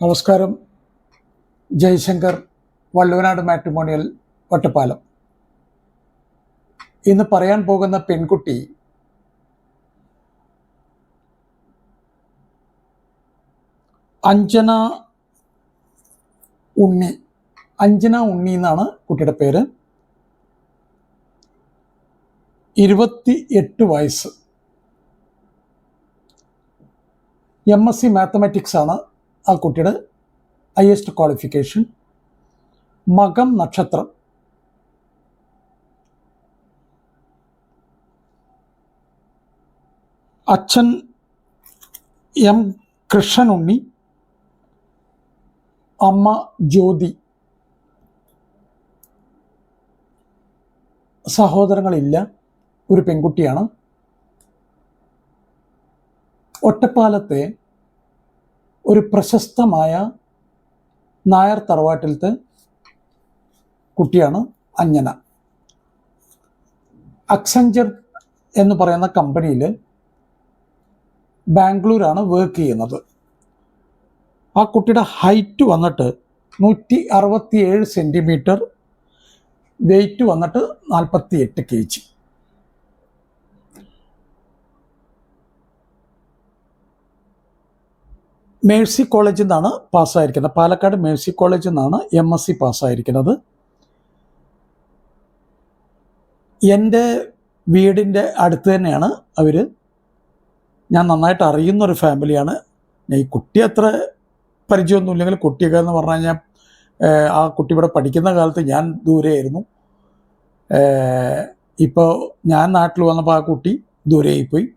നമസ്കാരം. ജയശങ്കർ, വള്ളുവനാട് മാട്രിമോണിയൽ, ഒറ്റപ്പാലം. ഇന്ന് പറയാൻ പോകുന്ന പെൺകുട്ടി അഞ്ജന ഉണ്ണി. അഞ്ജന ഉണ്ണി എന്നാണ് കുട്ടിയുടെ പേര്. 28 വയസ്സ്. MSc മാത്തമാറ്റിക്സ് ആണ് ആ കുട്ടിയുടെ ഹയസ്റ്റ് ക്വാളിഫിക്കേഷൻ. മകം നക്ഷത്രം. അച്ഛൻ M കൃഷ്ണനുണ്ണി, അമ്മ ജ്യോതി. സഹോദരങ്ങളില്ല. ഒരു പെൺകുട്ടിയാണ്. ഒറ്റപ്പാലത്തെ ഒരു പ്രശസ്തമായ നായർ തറവാട്ടിലത്തെ കുട്ടിയാണ് അഞ്ജന. അക്സെഞ്ചർ എന്ന് പറയുന്ന കമ്പനിയിൽ ബാംഗ്ലൂരാണ് വർക്ക് ചെയ്യുന്നത്. ആ കുട്ടിയുടെ ഹൈറ്റ് വന്നിട്ട് 167 സെൻറ്റിമീറ്റർ, വെയ്റ്റ് വന്നിട്ട് 48 kg. മേഴ്സി കോളേജിൽ നിന്നാണ് പാസ്സായിരിക്കുന്നത്. പാലക്കാട് മേഴ്സി കോളേജിൽ നിന്നാണ് MSc പാസ്സായിരിക്കുന്നത്. എൻ്റെ വീടിൻ്റെ അടുത്ത് തന്നെയാണ് അവർ. ഞാൻ നന്നായിട്ട് അറിയുന്നൊരു ഫാമിലിയാണ്. ഈ കുട്ടി അത്ര പരിചയമൊന്നും ഇല്ലെങ്കിൽ, കുട്ടിയൊക്കെ എന്ന് പറഞ്ഞു കഴിഞ്ഞാൽ ആ കുട്ടി ഇവിടെ പഠിക്കുന്ന കാലത്ത് ഞാൻ ദൂരെയായിരുന്നു. ഇപ്പോൾ ഞാൻ നാട്ടിൽ വന്നപ്പോൾ ആ കുട്ടി ദൂരെയായിപ്പോയി.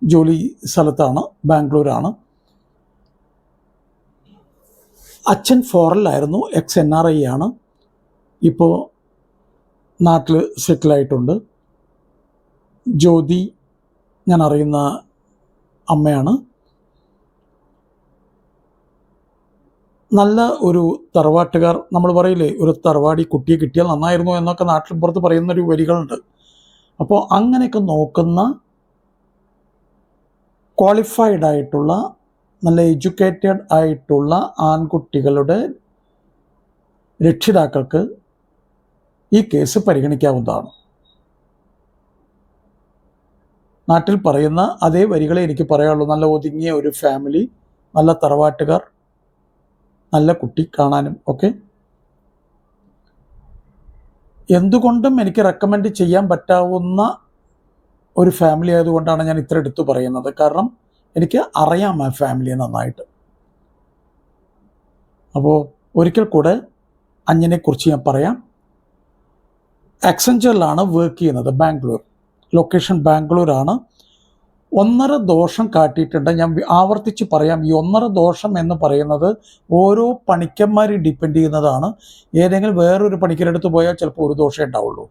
ജോലി സ്ഥലത്താണ്, ബാംഗ്ലൂരാണ്. അച്ഛൻ ഫോറിനിലായിരുന്നു, NRI ആണ്. ഇപ്പോൾ നാട്ടിൽ സെറ്റിലായിട്ടുണ്ട്. ജ്യോതി ഞാൻ അറിയുന്ന അമ്മയാണ്. നല്ല ഒരു തറവാട്ടുകാർ. നമ്മൾ പറയില്ലേ, ഒരു തറവാടി കുട്ടിയെ കിട്ടിയാൽ നന്നായിരുന്നു എന്നൊക്കെ നാട്ടിൽ പുറത്ത് പറയുന്നൊരു വരികളുണ്ട്. അപ്പോൾ അങ്ങനെയൊക്കെ നോക്കുന്ന ക്വാളിഫൈഡ് ആയിട്ടുള്ള, നല്ല എഡ്യൂക്കേറ്റഡ് ആയിട്ടുള്ള ആൺകുട്ടികളുടെ രക്ഷിതാക്കൾക്ക് ഈ കേസ് പരിഗണിക്കാവുന്നതാണ്. നാട്ടിൽ പറയുന്ന അതേ വരികളെ എനിക്ക് പറയാനുള്ളൂ. നല്ല ഒതുങ്ങിയ ഒരു ഫാമിലി, നല്ല തറവാട്ടുകാർ, നല്ല കുട്ടി കാണാനും ഒക്കെ. എന്തുകൊണ്ടും എനിക്ക് റെക്കമെൻഡ് ചെയ്യാൻ പറ്റാവുന്ന ഒരു ഫാമിലി ആയതുകൊണ്ടാണ് ഞാൻ ഇത്ര എടുത്തു പറയുന്നത്. കാരണം എനിക്ക് അറിയാം ആ ഫാമിലിയെ നന്നായിട്ട്. അപ്പോൾ ഒരിക്കൽ കൂടെ അഞ്ജനെക്കുറിച്ച് ഞാൻ പറയാം. അക്സെഞ്ചറിലാണ് വർക്ക് ചെയ്യുന്നത്, ബാംഗ്ലൂർ. ലൊക്കേഷൻ ബാംഗ്ലൂരാണ്. 1.5 ദോഷം കാട്ടിയിട്ടുണ്ട്. ഞാൻ ആവർത്തിച്ച് പറയാം, ഈ 1.5 ദോഷം എന്ന് പറയുന്നത് ഓരോ പണിക്കന്മാരെ ഡിപ്പെൻഡ് ചെയ്യുന്നതാണ്. ഏതെങ്കിലും വേറൊരു പണിക്കരെടുത്ത് പോയാൽ ചിലപ്പോൾ ഒരു ദോഷമേ ഉണ്ടാവുള്ളൂ.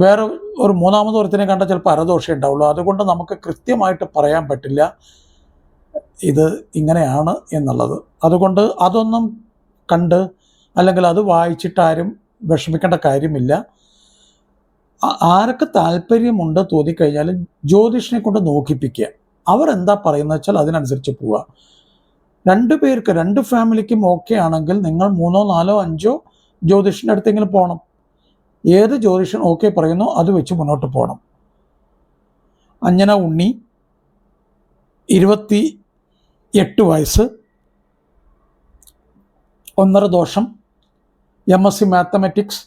വേറെ ഒരു മൂന്നാമത് ഒരുത്തിനെ കണ്ടാൽ ചിലപ്പോൾ അരദോഷമേ ഉണ്ടാവുള്ളൂ. അതുകൊണ്ട് നമുക്ക് കൃത്യമായിട്ട് പറയാൻ പറ്റില്ല ഇത് ഇങ്ങനെയാണ് എന്നുള്ളത്. അതുകൊണ്ട് അതൊന്നും കണ്ട് അല്ലെങ്കിൽ അത് വായിച്ചിട്ടാരും വിഷമിക്കേണ്ട കാര്യമില്ല. ആരൊക്കെ താല്പര്യമുണ്ട് തോന്നിക്കഴിഞ്ഞാൽ ജ്യോതിഷനെ കൊണ്ട് നോക്കിപ്പിക്കുക. അവർ എന്താ പറയുന്നത് വെച്ചാൽ അതിനനുസരിച്ച് പോവുക. 2 പേർക്ക്, 2 ഫാമിലിക്കും ഓക്കെ ആണെങ്കിൽ നിങ്ങൾ 3, 4, 5 ജ്യോതിഷൻ്റെ അടുത്തെങ്കിലും പോകണം. ഏത് ജ്യോതിഷൻ ഓക്കെ പറയുന്നോ അത് വെച്ച് മുന്നോട്ട് പോകണം. അഞ്ജന ഉണ്ണി, 28 വയസ്സ്, 1.5 ദോഷം, MSc mathematics,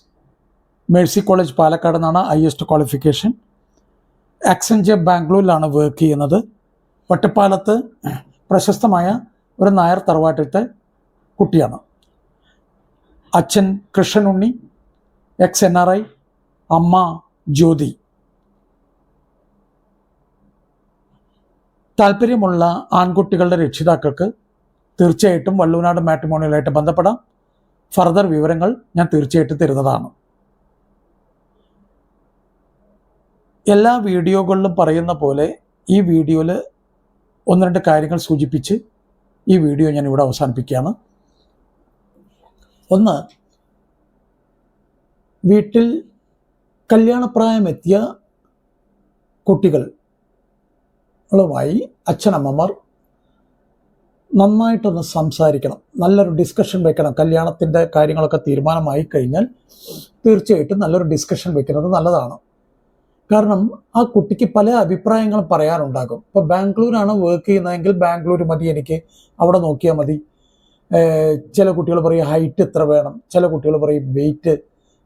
Mercy college Palakkad നിന്നാണ് ഹയസ്റ്റ് ക്വാളിഫിക്കേഷൻ. അക്സെഞ്ചർ ബാംഗ്ലൂരിലാണ് വർക്ക് ചെയ്യുന്നത്. ഒറ്റപ്പാലത്ത് പ്രശസ്തമായ ഒരു നായർ തറവാട്ടിലത്തെ കുട്ടിയാണ്. അച്ഛൻ കൃഷ്ണനുണ്ണി, NRI, അമ്മ ജ്യോതി. താല്പര്യമുള്ള ആൺകുട്ടികളുടെ രക്ഷിതാക്കൾക്ക് തീർച്ചയായിട്ടും വള്ളുവനാട് മാട്രിമോണിയലായിട്ട് ബന്ധപ്പെടാം. ഫർദർ വിവരങ്ങൾ ഞാൻ തീർച്ചയായിട്ടും തരുന്നതാണ്. എല്ലാ വീഡിയോകളിലും പറയുന്ന പോലെ ഈ വീഡിയോയിൽ 1-2 കാര്യങ്ങൾ സൂചിപ്പിച്ച് ഈ വീഡിയോ ഞാൻ ഇവിടെ അവസാനിപ്പിക്കുകയാണ്. ഒന്ന്, വീട്ടിൽ കല്യാണപ്രായമെത്തിയ കുട്ടികളുമായി അച്ഛനമ്മമാർ നന്നായിട്ടൊന്ന് സംസാരിക്കണം, നല്ലൊരു ഡിസ്കഷൻ വെക്കണം. കല്യാണത്തിൻ്റെ കാര്യങ്ങളൊക്കെ തീരുമാനമായി കഴിഞ്ഞാൽ തീർച്ചയായിട്ടും നല്ലൊരു ഡിസ്കഷൻ വെക്കുന്നത് നല്ലതാണ്. കാരണം ആ കുട്ടിക്ക് പല അഭിപ്രായങ്ങളും പറയാനുണ്ടാകും. ഇപ്പോൾ ബാംഗ്ലൂരാണ് വർക്ക് ചെയ്യുന്നതെങ്കിൽ ബാംഗ്ലൂർ മതി, എനിക്ക് അവിടെ നോക്കിയാൽ മതി. ചില കുട്ടികൾ പറയും ഹൈറ്റ് എത്ര വേണം, ചില കുട്ടികൾ പറയും വെയിറ്റ്,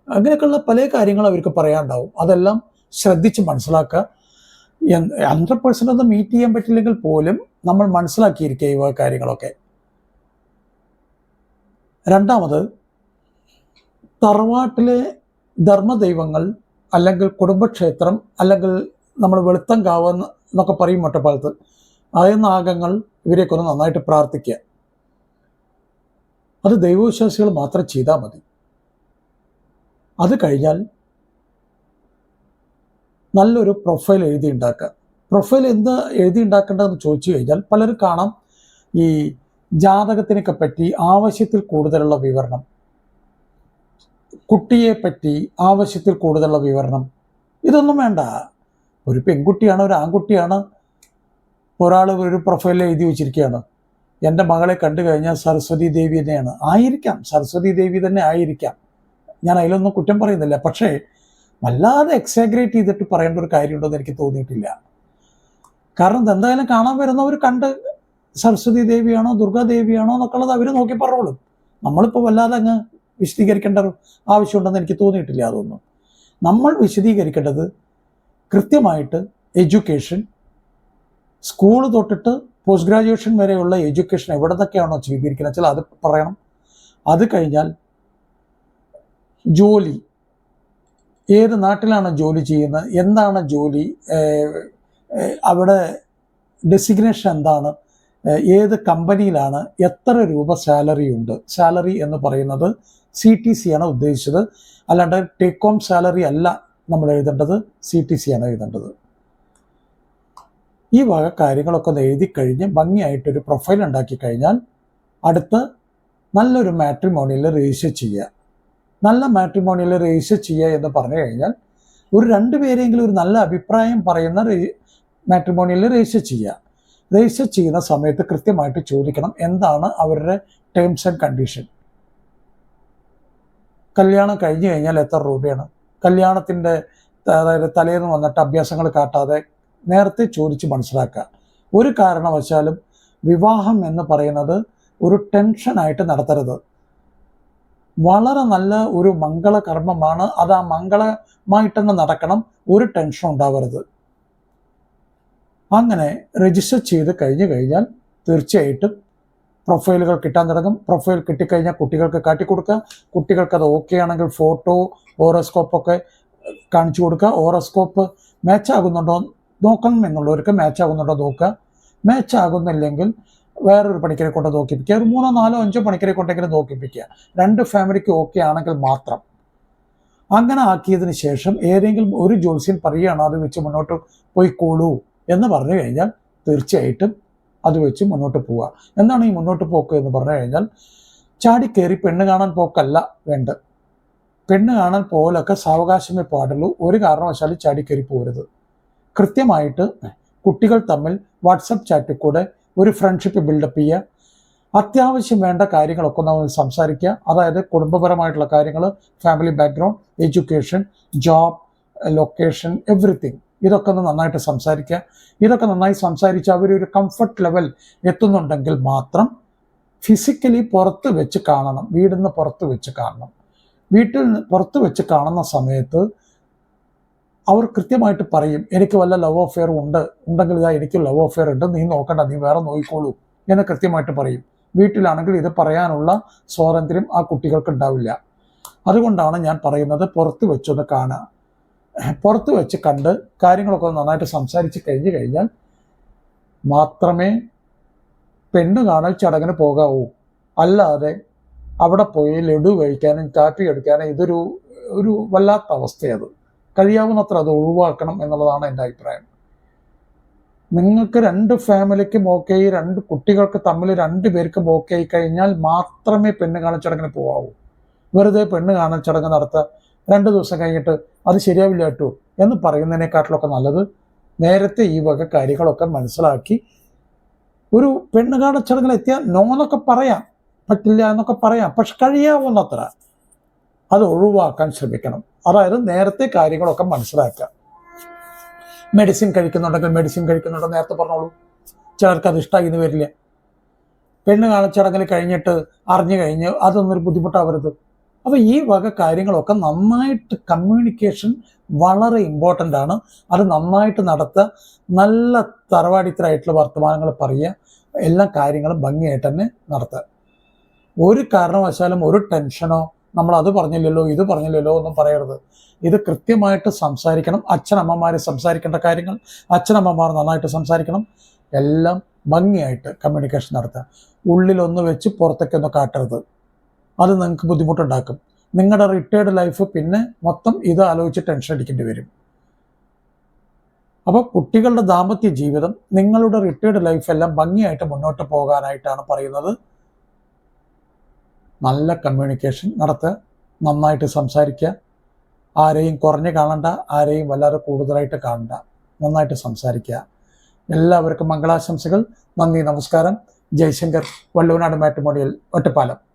അങ്ങനെയൊക്കെയുള്ള പല കാര്യങ്ങളും അവർക്ക് പറയാനുണ്ടാവും. അതെല്ലാം ശ്രദ്ധിച്ച് മനസ്സിലാക്കുക. 100% ഒന്ന് മീറ്റ് ചെയ്യാൻ പറ്റില്ലെങ്കിൽ പോലും നമ്മൾ മനസ്സിലാക്കിയിരിക്കുക ഈ കാര്യങ്ങളൊക്കെ. രണ്ടാമത്, തറവാട്ടിലെ ധർമ്മദൈവങ്ങൾ അല്ലെങ്കിൽ കുടുംബക്ഷേത്രം അല്ലെങ്കിൽ നമ്മൾ വെളുത്തങ്കാവ് എന്നൊക്കെ പറയും ഒറ്റപ്പാലത്ത്, ആയ നാഗങ്ങൾ, ഇവരെയൊക്കെ ഒന്ന് നന്നായിട്ട് പ്രാർത്ഥിക്കുക. അത് ദൈവവിശ്വാസികൾ മാത്രം ചെയ്താൽ മതി. അത് കഴിഞ്ഞാൽ നല്ലൊരു പ്രൊഫൈൽ എഴുതി ഉണ്ടാക്കുക. പ്രൊഫൈൽ എന്താ എഴുതി ഉണ്ടാക്കേണ്ടതെന്ന് ചോദിച്ചു കഴിഞ്ഞാൽ പലരും കാണാം ഈ ജാതകത്തിനൊക്കെ പറ്റി ആവശ്യത്തിൽ കൂടുതലുള്ള വിവരണം, കുട്ടിയെ പറ്റി ആവശ്യത്തിൽ കൂടുതലുള്ള വിവരണം. ഇതൊന്നും വേണ്ട. ഒരു പെൺകുട്ടിയാണ്, ഒരു ആൺകുട്ടിയാണ്, ഒരാൾ ഒരു പ്രൊഫൈലിൽ എഴുതി വെച്ചിരിക്കുകയാണ് എൻ്റെ മകളെ കണ്ടു കഴിഞ്ഞാൽ സരസ്വതി ദേവി തന്നെയാണ്. ആയിരിക്കാം, സരസ്വതി ദേവി തന്നെ ആയിരിക്കാം, ഞാൻ അതിലൊന്നും കുറ്റം പറയുന്നില്ല. പക്ഷേ വല്ലാതെ എക്സാഗ്രേറ്റ് ചെയ്തിട്ട് പറയേണ്ട ഒരു കാര്യമുണ്ടെന്ന് എനിക്ക് തോന്നിയിട്ടില്ല. കാരണം എന്തായാലും കാണാൻ വരുന്നവർ കണ്ട് സരസ്വതി ദേവിയാണോ ദുർഗാദേവിയാണോ എന്നൊക്കെ ഉള്ളത് അവർ നോക്കി പറഞ്ഞോളും. നമ്മളിപ്പോൾ വല്ലാതെ അങ്ങ് വിശദീകരിക്കേണ്ട ആവശ്യമുണ്ടെന്ന് എനിക്ക് തോന്നിയിട്ടില്ല. അതൊന്നും നമ്മൾ വിശദീകരിക്കേണ്ടത് കൃത്യമായിട്ട് എഡ്യൂക്കേഷൻ, സ്കൂൾ തൊട്ടിട്ട് പോസ്റ്റ് ഗ്രാജുവേഷൻ വരെയുള്ള എഡ്യൂക്കേഷൻ എവിടെ നിന്നൊക്കെയാണോ ചെയ്തിരിക്കുന്നത് വെച്ചാൽ അത് പറയണം. അത് കഴിഞ്ഞാൽ ജോലി, ഏത് നാട്ടിലാണ് ജോലി ചെയ്യുന്നത്, എന്താണ് ജോലി, അവിടെ ഡെസിഗ്നേഷൻ എന്താണ്, ഏത് കമ്പനിയിലാണ്, എത്ര രൂപ സാലറി ഉണ്ട്. സാലറി എന്ന് പറയുന്നത് CTC ആണ് ഉദ്ദേശിച്ചത്, അല്ലാണ്ട് ടേക്ക് ഹോം സാലറി അല്ല നമ്മൾ എഴുതേണ്ടത്, CTC ആണ് എഴുതേണ്ടത്. ഈ വക കാര്യങ്ങളൊക്കെ ഒന്ന് എഴുതി കഴിഞ്ഞ് ഭംഗിയായിട്ടൊരു പ്രൊഫൈൽ ഉണ്ടാക്കി കഴിഞ്ഞാൽ അടുത്ത് നല്ലൊരു മാട്രിമോണിയിൽ രജിസ്റ്റർ ചെയ്യുക. നല്ല മാട്രിമോണിയിൽ രജിസ്റ്റർ ചെയ്യുക എന്ന് പറഞ്ഞു കഴിഞ്ഞാൽ ഒരു 2 പേരെങ്കിലും ഒരു നല്ല അഭിപ്രായം പറയുന്ന മാട്രിമോണിയിൽ രജിസ്റ്റർ ചെയ്യുക. രജിസ്റ്റർ ചെയ്യുന്ന സമയത്ത് കൃത്യമായിട്ട് ചോദിക്കണം എന്താണ് അവരുടെ ടേംസ് ആൻഡ് കണ്ടീഷൻ. കല്യാണം കഴിഞ്ഞു കഴിഞ്ഞാൽ എത്ര രൂപയാണ്, കല്യാണത്തിൻ്റെ അതായത് തലേന്ന് വന്നിട്ട് അഭ്യാസങ്ങൾ കാട്ടാതെ നേരത്തെ ചോദിച്ച് മനസ്സിലാക്കുക. ഒരു കാരണവശാലും വിവാഹം എന്ന് പറയുന്നത് ഒരു ടെൻഷനായിട്ട് നടത്തരുത്. വളരെ നല്ല ഒരു മംഗളകർമ്മമാണ്, അത് ആ മംഗളമായിട്ടൊന്ന് നടക്കണം, ഒരു ടെൻഷൻ ഉണ്ടാവരുത്. അങ്ങനെ രജിസ്റ്റർ ചെയ്ത് കഴിഞ്ഞു കഴിഞ്ഞാൽ തീർച്ചയായിട്ടും പ്രൊഫൈലുകൾ കിട്ടാൻ തുടങ്ങും. പ്രൊഫൈൽ കിട്ടിക്കഴിഞ്ഞാൽ കുട്ടികൾക്ക് കാട്ടിക്കൊടുക്കുക. കുട്ടികൾക്ക് അത് ഓക്കെ ആണെങ്കിൽ ഫോട്ടോ, ഓറോസ്കോപ്പൊക്കെ കാണിച്ചു കൊടുക്കുക. ഓറോസ്കോപ്പ് മാച്ച് ആകുന്നുണ്ടോ നോക്കണം എന്നുള്ളവർക്ക് മാച്ച് ആകുന്നുണ്ടോ നോക്കുക. മാച്ച് ആകുന്നില്ലെങ്കിൽ വേറൊരു പണിക്കരെ കൊണ്ട് നോക്കിപ്പിക്കുക. ഒരു 3, 4, 5 പണിക്കരെ കൊണ്ടെങ്കിലും നോക്കിപ്പിക്കുക. 2 ഫാമിലിക്ക് ഓക്കെ ആണെങ്കിൽ മാത്രം. അങ്ങനെ ആക്കിയതിന് ശേഷം ഏതെങ്കിലും ഒരു ജോത്സ്യൻ പറയുകയാണ് അത് വെച്ച് മുന്നോട്ട് പോയിക്കോളൂ എന്ന് പറഞ്ഞു കഴിഞ്ഞാൽ തീർച്ചയായിട്ടും അത് വെച്ച് മുന്നോട്ട് പോവുക. എന്താണ് ഈ മുന്നോട്ട് പോക്ക് എന്ന് പറഞ്ഞു കഴിഞ്ഞാൽ ചാടിക്കയറി പെണ്ണ് കാണാൻ പോക്കല്ല വേണ്ട. പെണ്ണ് കാണാൻ പോകലൊക്കെ സാവകാശമേ പാടുള്ളൂ. ഒരു കാരണവശാലും ചാടിക്കയറി പോകരുത്. കൃത്യമായിട്ട് കുട്ടികൾ തമ്മിൽ വാട്സപ്പ് ചാറ്റിൽ കൂടെ ഒരു ഫ്രണ്ട്ഷിപ്പ് ബിൽഡപ്പ് ചെയ്യുക. അത്യാവശ്യം വേണ്ട കാര്യങ്ങളൊക്കെ നമ്മൾ സംസാരിക്കുക. അതായത് കുടുംബപരമായിട്ടുള്ള കാര്യങ്ങൾ, family background, education, job, location, everything, ഇതൊക്കെ ഒന്ന് നന്നായിട്ട് സംസാരിക്കുക. ഇതൊക്കെ നന്നായി സംസാരിച്ച് അവരൊരു കംഫർട്ട് ലെവൽ എത്തുന്നുണ്ടെങ്കിൽ മാത്രം ഫിസിക്കലി പുറത്ത് വെച്ച് കാണണം. വീടിന് പുറത്ത് വെച്ച് കാണണം. വീട്ടിൽ പുറത്ത് വെച്ച് കാണുന്ന സമയത്ത് അവർ കൃത്യമായിട്ട് പറയും എനിക്ക് വല്ല ലവ് അഫെയർ ഉണ്ടെങ്കിൽ ഇതാ എനിക്ക് ലവ് അഫെയർ ഉണ്ട്, നീ നോക്കണ്ട, നീ വേറെ നോക്കിക്കോളൂ എന്ന് കൃത്യമായിട്ട് പറയും. വീട്ടിലാണെങ്കിൽ ഇത് പറയാനുള്ള സ്വാതന്ത്ര്യം ആ കുട്ടികൾക്ക് ഉണ്ടാവില്ല. അതുകൊണ്ടാണ് ഞാൻ പറയുന്നത് പുറത്ത് വെച്ചൊന്ന് കാണുക. പുറത്ത് വെച്ച് കണ്ട് കാര്യങ്ങളൊക്കെ നന്നായിട്ട് സംസാരിച്ച് കഴിഞ്ഞു കഴിഞ്ഞാൽ മാത്രമേ പെണ്ണ് കാണൽ ചടങ്ങിന് പോകാവൂ. അല്ലാതെ അവിടെ പോയി ലഡു കഴിക്കാനും കാപ്പി എടുക്കാനും ഇതൊരു വല്ലാത്ത അവസ്ഥയത്. കഴിയാവുന്നത്ര അത് ഒഴിവാക്കണം എന്നുള്ളതാണ് എൻ്റെ അഭിപ്രായം. നിങ്ങൾക്ക് 2 ഫാമിലിക്കും ഓക്കെ, 2 കുട്ടികൾക്ക് തമ്മിൽ 2 പേർക്കും ഓക്കെ ആയി കഴിഞ്ഞാൽ മാത്രമേ പെണ്ണ് കാണൽ ചടങ്ങിന് പോകാവൂ. വെറുതെ പെണ്ണ് കാണൽ ചടങ്ങ് നടത്തുക, 2 ദിവസം കഴിഞ്ഞിട്ട് അത് ശരിയാവില്ല കേട്ടോ എന്ന് പറയുന്നതിനെക്കാട്ടിലൊക്കെ നല്ലത് നേരത്തെ ഈ വക കാര്യങ്ങളൊക്കെ മനസ്സിലാക്കി ഒരു പെണ്ണുകാണ ചടങ്ങിൽ എത്തിയാൽ നോ എന്നൊക്കെ പറയാം, പറ്റില്ല എന്നൊക്കെ പറയാം, പക്ഷെ കഴിയാവുന്നത്ര അത് ഒഴിവാക്കാൻ ശ്രമിക്കണം. അതായത് നേരത്തെ കാര്യങ്ങളൊക്കെ മനസ്സിലാക്കുക. മെഡിസിൻ കഴിക്കുന്നുണ്ടെങ്കിൽ മെഡിസിൻ കഴിക്കുന്നുണ്ടെന്ന് നേരത്തെ പറഞ്ഞോളൂ. ചിലർക്ക് അത് ഇഷ്ടമായി വരില്ല. പെണ്ണ് കാണച്ചടങ്ങിൽ കഴിഞ്ഞിട്ട് അറിഞ്ഞു കഴിഞ്ഞ് അതൊന്നൊരു ബുദ്ധിമുട്ടാവരുത്. അപ്പോൾ ഈ വക കാര്യങ്ങളൊക്കെ നന്നായിട്ട് കമ്മ്യൂണിക്കേഷൻ വളരെ ഇമ്പോർട്ടൻ്റ് ആണ്. അത് നന്നായിട്ട് നടത്തുക, നല്ല തറവാടിത്തരായിട്ടുള്ള വർത്തമാനങ്ങൾ പറയുക, എല്ലാ കാര്യങ്ങളും ഭംഗിയായിട്ട് തന്നെ നടത്തുക. ഒരു കാരണവശാലും ഒരു ടെൻഷനോ നമ്മൾ അത് പറഞ്ഞില്ലല്ലോ ഇത് പറഞ്ഞില്ലല്ലോ ഒന്നും പറയരുത്. ഇത് കൃത്യമായിട്ട് സംസാരിക്കണം. അച്ഛനമ്മമാർ സംസാരിക്കേണ്ട കാര്യങ്ങൾ അച്ഛനമ്മമാർ നന്നായിട്ട് സംസാരിക്കണം. എല്ലാം ഭംഗിയായിട്ട് കമ്മ്യൂണിക്കേഷൻ നടത്തുക. ഉള്ളിലൊന്ന് വെച്ച് പുറത്തേക്കൊന്ന് കാട്ടരുത്. അത് നിങ്ങൾക്ക് ബുദ്ധിമുട്ടുണ്ടാക്കും. നിങ്ങളുടെ റിട്ടയർഡ് ലൈഫ് പിന്നെ മൊത്തം ഇത് ആലോചിച്ച് ടെൻഷൻ അടിക്കേണ്ടി വരും. അപ്പോൾ കുട്ടികളുടെ ദാമ്പത്യ ജീവിതം, നിങ്ങളുടെ റിട്ടയർഡ് ലൈഫ് എല്ലാം ഭംഗിയായിട്ട് മുന്നോട്ട് പോകാനായിട്ടാണ് പറയുന്നത്. നല്ല കമ്മ്യൂണിക്കേഷൻ നടത്തുക, നന്നായിട്ട് സംസാരിക്കുക, ആരെയും കുറഞ്ഞ് കാണണ്ട, ആരെയും വല്ലാതെ കൂടുതലായിട്ട് കാണണ്ട, നന്നായിട്ട് സംസാരിക്കുക. എല്ലാവർക്കും മംഗളാശംസകൾ. നന്ദി, നമസ്കാരം. ജയശങ്കർ, വള്ളുവനാട് മാട്രിമോണിയൽ, ഒറ്റപ്പാലം.